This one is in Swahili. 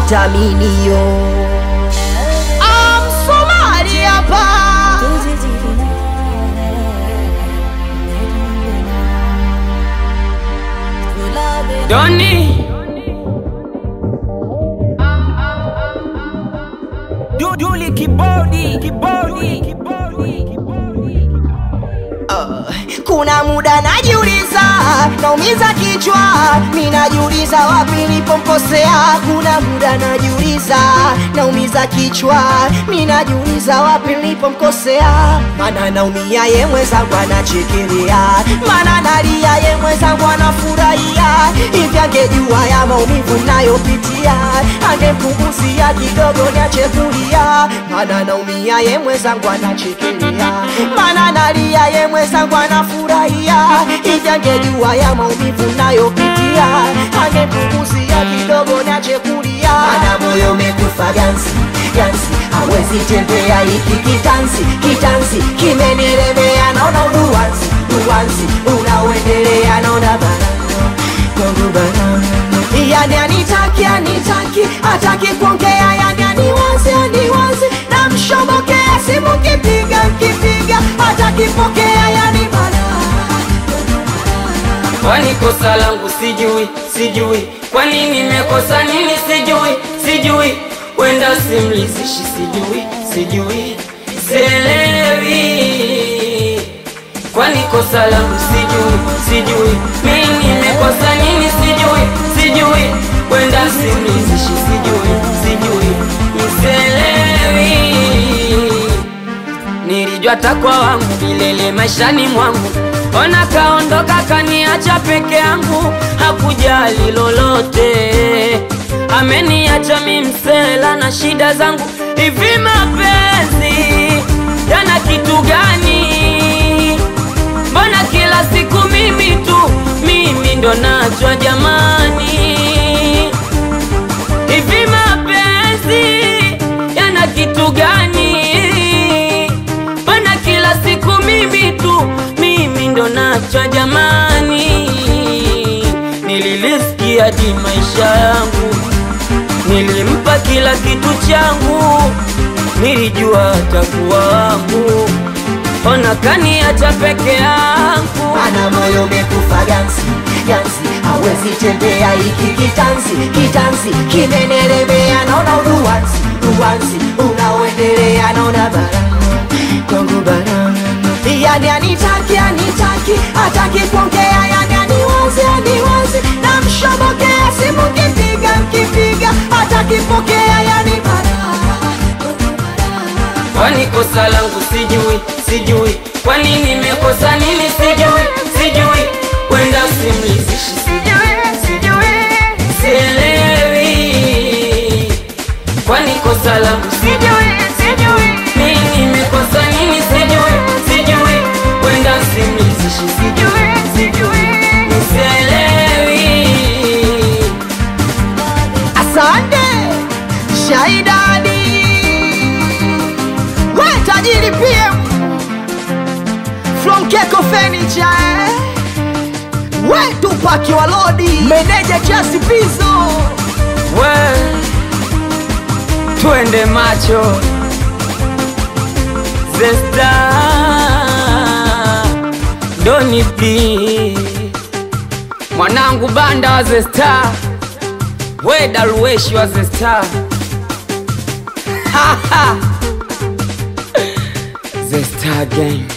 vitaminio. Somali hapa Doni Duduli kibodi kuna muda najiuliza, naumiza kichwa, mimi najiuliza wapi nilipomkosea. Kuna muda najiuliza, naumiza kichwa, mimi najiuliza wapi nilipomkosea. Maana naumia yeye mwenzangu anachekelea, maana nalia yeye mwenzangu anafurahia. Hivi angejua ya maumivu ninayopitia, angepunguzia kidogo niache kulia. Maana naumia yeye mwenzangu anachekelea, maana nalia yeye mwenzangu anafurahia. Hivi angejua ya maumivu ninayopitia, angepunguzia kidogo niache kulia. Maana moyo umekufa ganzi, hawezi tembea hiki kitanzi kimenielemea. Naona uduwanzi unaoendelea, naona banana yani anitaki hataki kuongea, yani aniwazi namshobokea, simu kipiga hataki pokea, yani kwani kosa langu sijui, kwani nimekosa nini sijui, wenda simlizishi sijui, sielewi, kwani kosa langu sijui, mimi nimekosa nini sijui, wenda simlizishi sijui, sielewi. Nilijua takwa wangu milele maishani mwangu, ona kaondoka kaniacha peke yangu, hakujali lolote, ameniacha mimi msela na shida zangu. Hivi mapenzi yana kitu gani? Mbona kila siku mimi ndo nachwa jamani? Hivi mapenzi yana kitu gani? Mbona kila siku mimi ndo nachwa jamani? Nililisikia hadi maisha yangu, nilimpa kila kitu changu, nilijua atakuwa wangu, ona kaniacha peke yangu. Ana moyo umekufa ganzi, hawezi tembea hiki kitanzi kimenielemea. Naona uduwanzi unaoendelea, naona banana yani anitaki hataki kuongea, yani aniwazi namshobokea, simu kipiga hataki pokea, yani kwani kosa langu sijui, kwani nimekosa nini sijui, wenda simlizishi sijui, sielewi, kwani kosa langu sijui, mimi nimekosa nini sijui, wenda simlizishi sijui, sielewi. Asante Shaidani tajiri PM from Keko Furniture, wetu paki wa lodi, meneja Chasi Pizo, twende macho Zesta Doni P mwanangu banda wa Zesta, Daruweshi wa Zesta Zesta Gang.